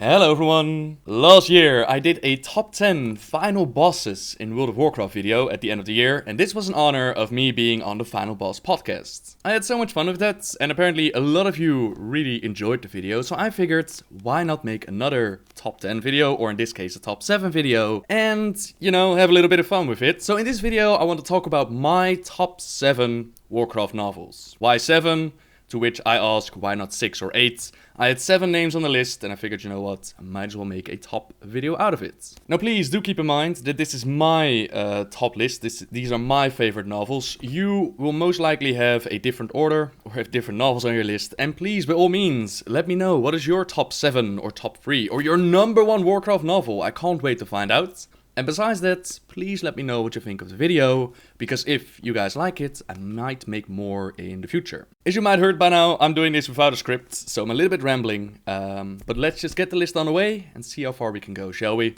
Hello everyone! Last year I did a top 10 final bosses in World of Warcraft video at the end of the year, and this was in honor of me being on the Final Boss podcast. I had so much fun with that, and apparently a lot of you really enjoyed the video, so I figured why not make another top 10 video, or in this case a top 7 video, and have a little bit of fun with it. So in this video I want to talk about my top 7 Warcraft novels. Why 7? To which I ask, why not 6 or 8? I had 7 names on the list and I figured, you know what, I might as well make a top video out of it. Now please do keep in mind that this is my top list, these are my favorite novels. You will most likely have a different order or have different novels on your list. And please, by all means, let me know what is your top 7 or top 3 or your number 1 Warcraft novel. I can't wait to find out. And besides that, please let me know what you think of the video, because if you guys like it, I might make more in the future. As you might heard by now, I'm doing this without a script, so I'm a little bit rambling, but let's just get the list on the way and see how far we can go, shall we?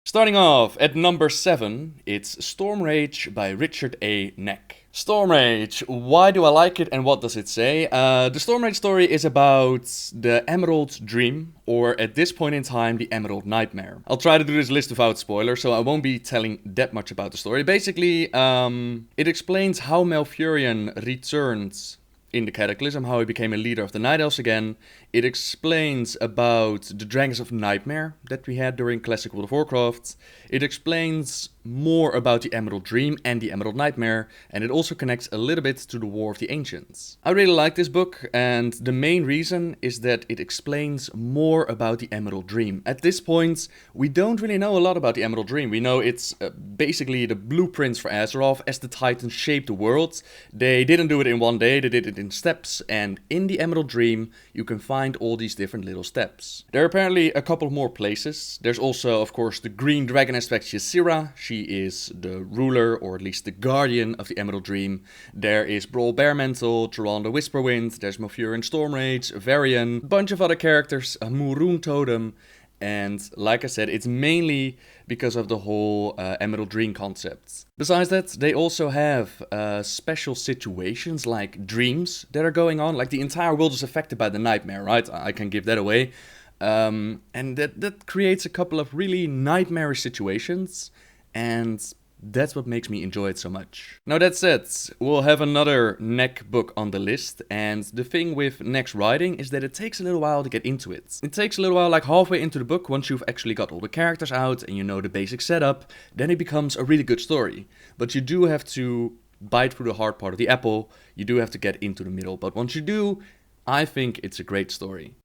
Starting off at number 7, it's Stormrage by Richard A. Neck. Stormrage, why do I like it and what does it say? The Stormrage story is about the Emerald Dream, or at this point in time, the Emerald Nightmare. I'll try to do this list without spoilers, so I won't be telling that much about the story. Basically, it explains how Malfurion returns in the Cataclysm, how he became a leader of the Night Elves again. It explains about the Dragons of Nightmare that we had during Classic World of Warcraft. It explains more about the Emerald Dream and the Emerald Nightmare, and it also connects a little bit to the War of the Ancients. I really like this book, and the main reason is that it explains more about the Emerald Dream. At this point, we don't really know a lot about the Emerald Dream. We know it's basically the blueprints for Azeroth as the Titans shaped the world. They didn't do it in one day, they did it in steps, and in the Emerald Dream, you can find all these different little steps. There are apparently a couple more places. There's also, of course, the Green Dragon aspect Ysera. She is the ruler, or at least the guardian of the Emerald Dream. There is Brawl Baremantle, Tyrande the Whisperwind, there's Malfurion Stormrage, Varian, a bunch of other characters, a Murun Totem, and like I said, it's mainly because of the whole Emerald Dream concept. Besides that, they also have special situations like dreams that are going on, like the entire world is affected by the nightmare, right? I can give that away. And that creates a couple of really nightmarish situations, and that's what makes me enjoy it so much. Now that said, we'll have another Neck book on the list, and the thing with Neck's writing is that it takes a little while to get into it. It takes a little while, like halfway into the book, once you've actually got all the characters out and you know the basic setup, then it becomes a really good story. But you do have to bite through the hard part of the apple, you do have to get into the middle, but once you do, I think it's a great story.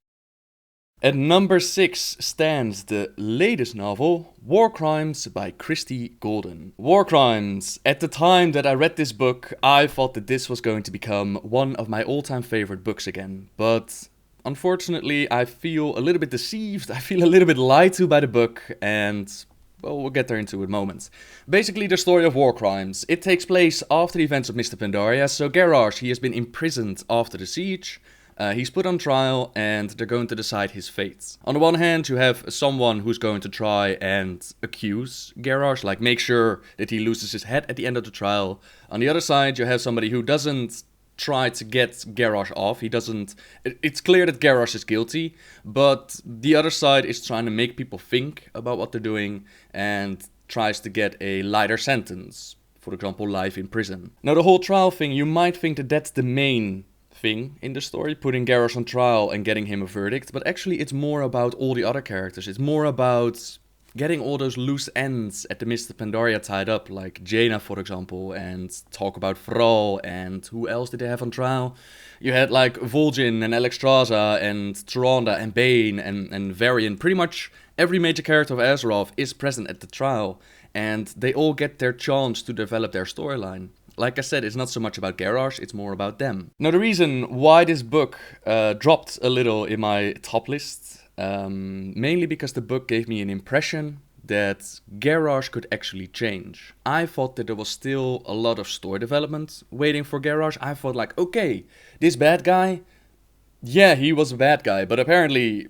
At number 6 stands the latest novel, War Crimes by Christie Golden. War Crimes. At the time that I read this book, I thought that this was going to become one of my all-time favorite books again. But unfortunately, I feel a little bit deceived, I feel a little bit lied to by the book, and well, we'll get there into a moment. Basically, the story of War Crimes. It takes place after the events of Mr. Pandaria, so Garrosh, he has been imprisoned after the siege. He's put on trial and they're going to decide his fate. On the one hand, you have someone who's going to try and accuse Garrosh, like make sure that he loses his head at the end of the trial. On the other side, you have somebody who doesn't try to get Garrosh off. He doesn't... It's clear that Garrosh is guilty, but the other side is trying to make people think about what they're doing and tries to get a lighter sentence. For example, life in prison. Now, the whole trial thing, you might think that that's the main thing in the story, putting Garrosh on trial and getting him a verdict, but actually it's more about all the other characters. It's more about getting all those loose ends at the Mr. Pandaria tied up, like Jaina, for example, and talk about Thrall, and who else did they have on trial? You had like Vol'jin and Alexstrasza and Tyrande and Bane and Varian. Pretty much every major character of Azeroth is present at the trial, and they all get their chance to develop their storyline. Like I said, it's not so much about Garrosh, it's more about them. Now the reason why this book dropped a little in my top list, mainly because the book gave me an impression that Garrosh could actually change. I thought that there was still a lot of story development waiting for Garrosh. I thought like, okay, this bad guy, yeah, he was a bad guy, but apparently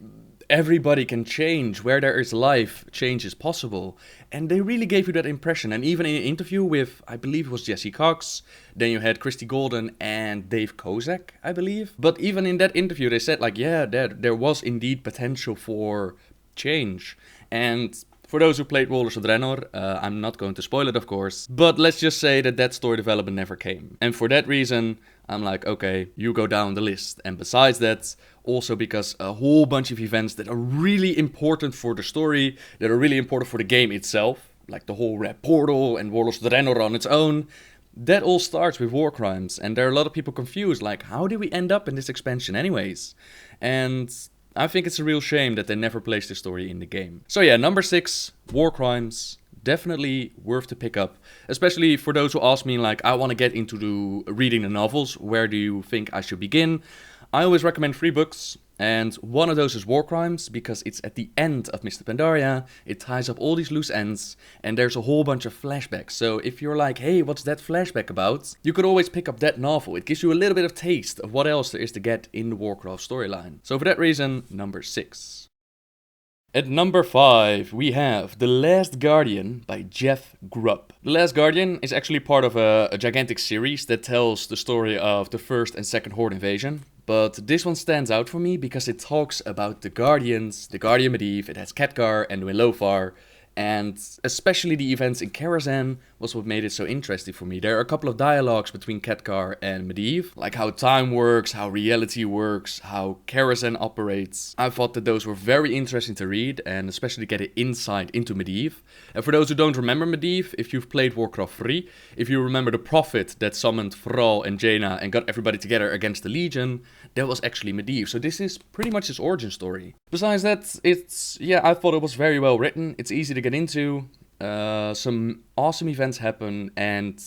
everybody can change, where there is life, change is possible. And they really gave you that impression. And even in an interview with, I believe it was Jesse Cox, then you had Christy Golden and Dave Kozak, I believe. But even in that interview, they said like, yeah, there was indeed potential for change. And for those who played Warlords of Draenor, I'm not going to spoil it, of course, but let's just say that story development never came. And for that reason, I'm like, okay, you go down the list. And besides that, also because a whole bunch of events that are really important for the story, that are really important for the game itself, like the whole Red Portal and Warlords of Draenor on its own, that all starts with war crimes. And there are a lot of people confused, like, how did we end up in this expansion anyways? And I think it's a real shame that they never placed this story in the game. So yeah, number 6, War Crimes. Definitely worth to pick up. Especially for those who ask me, like, I want to get into reading the novels. Where do you think I should begin? I always recommend 3 books. And one of those is War Crimes, because it's at the end of Mr. Pandaria. It ties up all these loose ends, and there's a whole bunch of flashbacks. So if you're like, hey, what's that flashback about? You could always pick up that novel. It gives you a little bit of taste of what else there is to get in the Warcraft storyline. So for that reason, number 6. At number 5, we have The Last Guardian by Jeff Grubb. The Last Guardian is actually part of a gigantic series that tells the story of the first and second Horde invasion. But this one stands out for me because it talks about the Guardians, the Guardian Medivh, it has Khadgar and Winlofar, and especially the events in Karazhan was what made it so interesting for me. There are a couple of dialogues between Khadgar and Medivh, like how time works, how reality works, how Karazhan operates. I thought that those were very interesting to read, and especially get an insight into Medivh. And for those who don't remember Medivh, if you've played Warcraft 3, if you remember the prophet that summoned Thrall and Jaina and got everybody together against the Legion, that was actually Medivh. So this is pretty much his origin story. Besides that, I thought it was very well written. It's easy to get into. Some awesome events happen, and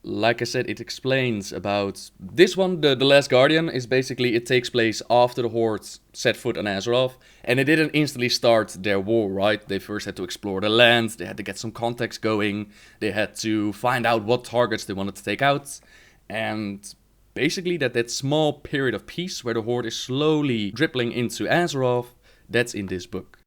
like I said, it explains about this one. The Last Guardian is basically, it takes place after the Horde set foot on Azeroth, and it didn't instantly start their war, right? They first had to explore the land, they had to get some context going, they had to find out what targets they wanted to take out, and basically that small period of peace where the Horde is slowly dribbling into Azeroth, that's in this book.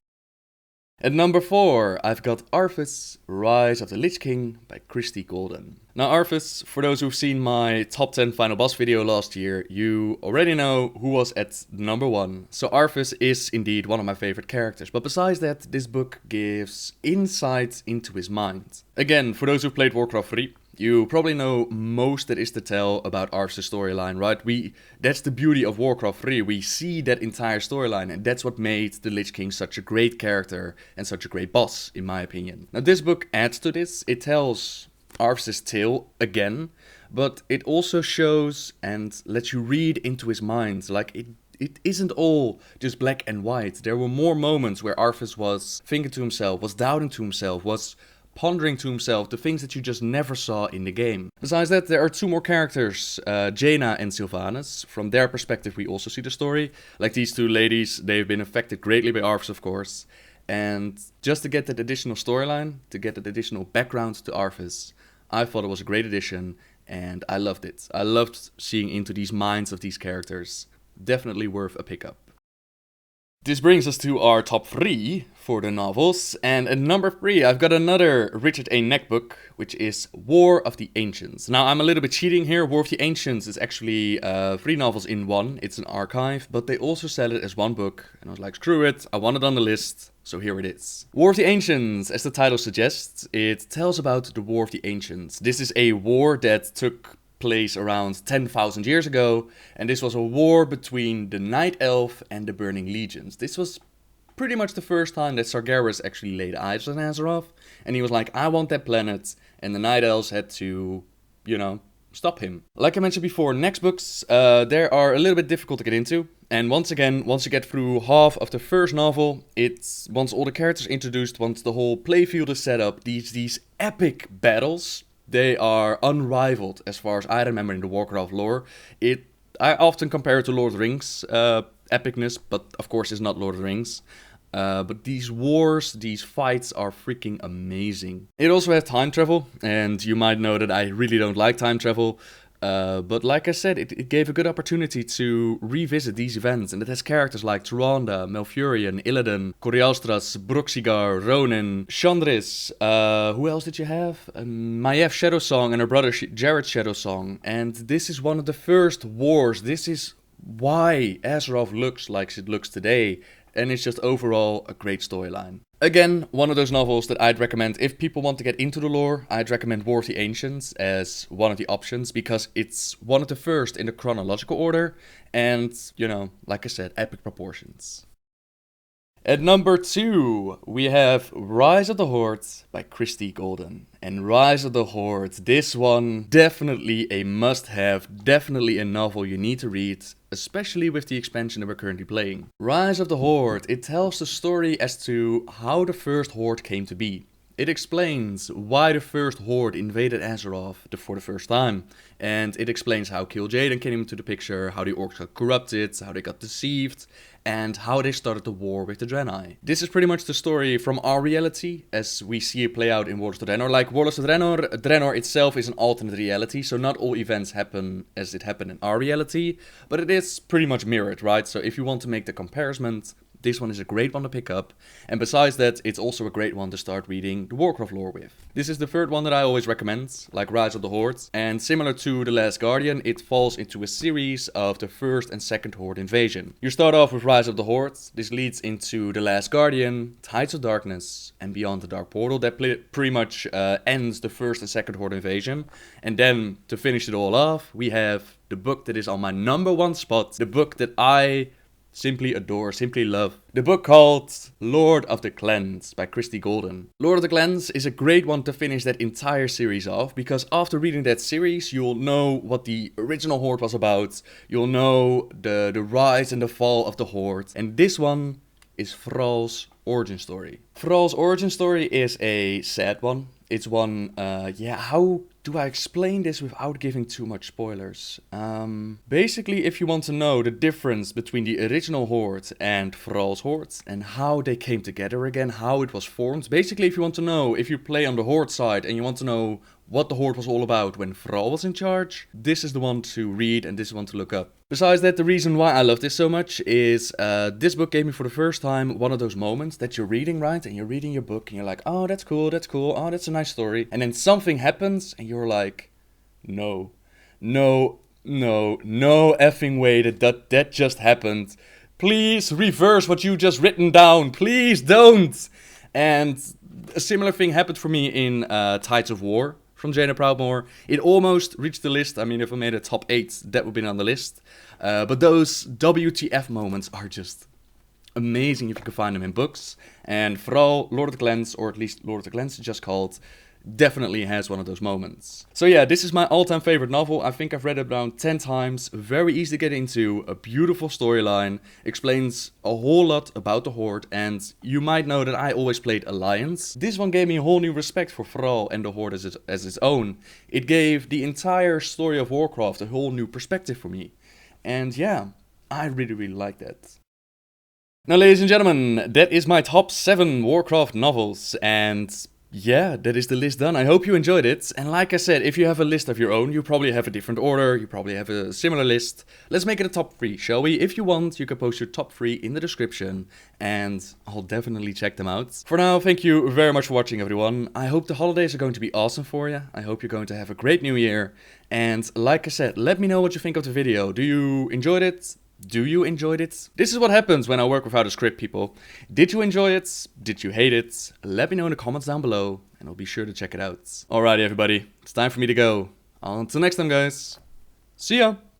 At number 4, I've got Arthas, Rise of the Lich King by Christy Golden. Now Arthas, for those who've seen my top 10 final boss video last year, you already know who was at number 1. So Arthas is indeed one of my favorite characters, but besides that, this book gives insight into his mind. Again, for those who've played Warcraft 3, you probably know most that is to tell about Arthas' storyline, right? That's the beauty of Warcraft 3. We see that entire storyline, and that's what made the Lich King such a great character and such a great boss, in my opinion. Now this book adds to this. It tells Arthas' tale again, but it also shows and lets you read into his mind. Like, it isn't all just black and white. There were more moments where Arthas was thinking to himself, was doubting to himself, was pondering to himself the things that you just never saw in the game. Besides that, there are 2 more characters, Jaina and Sylvanas. From their perspective, we also see the story. Like these 2 ladies, they've been affected greatly by Arthas, of course. And just to get that additional storyline, to get that additional background to Arthas, I thought it was a great addition, and I loved it. I loved seeing into these minds of these characters. Definitely worth a pickup. This brings us to our top 3 for the novels, and at number 3 I've got another Richard A. Neck book, which is War of the Ancients. Now I'm a little bit cheating here. War of the Ancients is actually 3 novels in one. It's an archive, but they also sell it as one book, and I was like, screw it, I want it on the list, so here it is. War of the Ancients, as the title suggests, it tells about the War of the Ancients. This is a war that took place around 10,000 years ago, and this was a war between the Night Elf and the Burning Legions. This was pretty much the first time that Sargeras actually laid eyes on Azeroth, and he was like, I want that planet, and the Night Elves had to, stop him. Like I mentioned before, next books, they are a little bit difficult to get into, and once again, once you get through half of the first novel, once all the characters introduced, once the whole playfield is set up, these epic battles, they are unrivaled as far as I remember in the Warcraft lore. I often compare it to Lord of the Rings epicness, but of course it's not Lord of the Rings. But these wars, these fights are freaking amazing. It also has time travel, and you might know that I really don't like time travel. But like I said, it gave a good opportunity to revisit these events, and it has characters like Tyrande, Malfurion, Illidan, Corialstras, Broxigar, Ronin, Chandris, who else did you have? Maiev Shadowsong and her brother Jared Shadowsong, and this is one of the first wars. This is why Azeroth looks like it looks today, and it's just overall a great storyline. Again, one of those novels that I'd recommend if people want to get into the lore. I'd recommend War of the Ancients as one of the options, because it's one of the first in the chronological order, and, you know, like I said, epic proportions. At number 2, we have Rise of the Horde by Christie Golden. And Rise of the Horde, this one, definitely a must-have, definitely a novel you need to read, especially with the expansion that we're currently playing. Rise of the Horde, it tells the story as to how the first Horde came to be. It explains why the first Horde invaded Azeroth for the first time. And it explains how Kil'jaeden came into the picture, how the orcs got corrupted, how they got deceived, and how they started the war with the Draenor. This is pretty much the story from our reality, as we see it play out in Warlords of Draenor. Like Warlords of Draenor, Draenor itself is an alternate reality, so not all events happen as it happened in our reality, but it is pretty much mirrored, right? So if you want to make the comparison, this one is a great one to pick up, and besides that, it's also a great one to start reading the Warcraft lore with. This is the third one that I always recommend, like Rise of the Horde, and similar to The Last Guardian, it falls into a series of the first and second Horde invasion. You start off with Rise of the Horde, this leads into The Last Guardian, Tides of Darkness, and Beyond the Dark Portal. That pretty much ends the first and second Horde invasion, and then to finish it all off, we have the book that is on my number 1 spot, the book that I simply adore, simply love. The book called Lord of the Clans by Christie Golden. Lord of the Clans is a great one to finish that entire series off, because after reading that series, you'll know what the original Horde was about. You'll know the rise and the fall of the Horde. And this one is Thrall's origin story. Thrall's origin story is a sad one. It's one, how do I explain this without giving too much spoilers? Basically, if you want to know the difference between the original Horde and Thrall's Horde, and how they came together again, how it was formed. Basically, if you want to know, if you play on the Horde side and you want to know what the Horde was all about when Thrall was in charge, this is the one to read and this is one to look up. Besides that, the reason why I love this so much is this book gave me for the first time one of those moments that you're reading, right? And you're reading your book and you're like, oh, that's cool, oh, that's a nice story. And then something happens and you're like, no effing way that just happened. Please reverse what you just written down. Please don't. And a similar thing happened for me in Tides of War from Jaina Proudmoore. It almost reached the list. I mean, if I made a top 8, that would have been on the list. But those WTF moments are just amazing if you can find them in books. And Thrall, Lord of the Clans, or at least Lord of the Clans it's just called, definitely has one of those moments. So yeah, this is my all-time favorite novel. I think I've read it around 10 times. Very easy to get into, a beautiful storyline, explains a whole lot about the Horde, and you might know that I always played Alliance. This one gave me a whole new respect for Thrall and the Horde as its own. It gave the entire story of Warcraft a whole new perspective for me. And yeah, I really like that. Now, ladies and gentlemen, that is my top 7 Warcraft novels, and yeah, that is the list done. I hope you enjoyed it. And like I said, if you have a list of your own, you probably have a different order, you probably have a similar list. Let's make it a top 3, shall we? If you want, you can post your top 3 in the description, and I'll definitely check them out. For now, thank you very much for watching, everyone. I hope the holidays are going to be awesome for you. I hope you're going to have a great new year. And like I said, let me know what you think of the video. Do you enjoy it? Do you enjoy it? This is what happens when I work without a script, people. Did you enjoy it? Did you hate it? Let me know in the comments down below, and I'll be sure to check it out. Alrighty, everybody. It's time for me to go. Until next time, guys. See ya!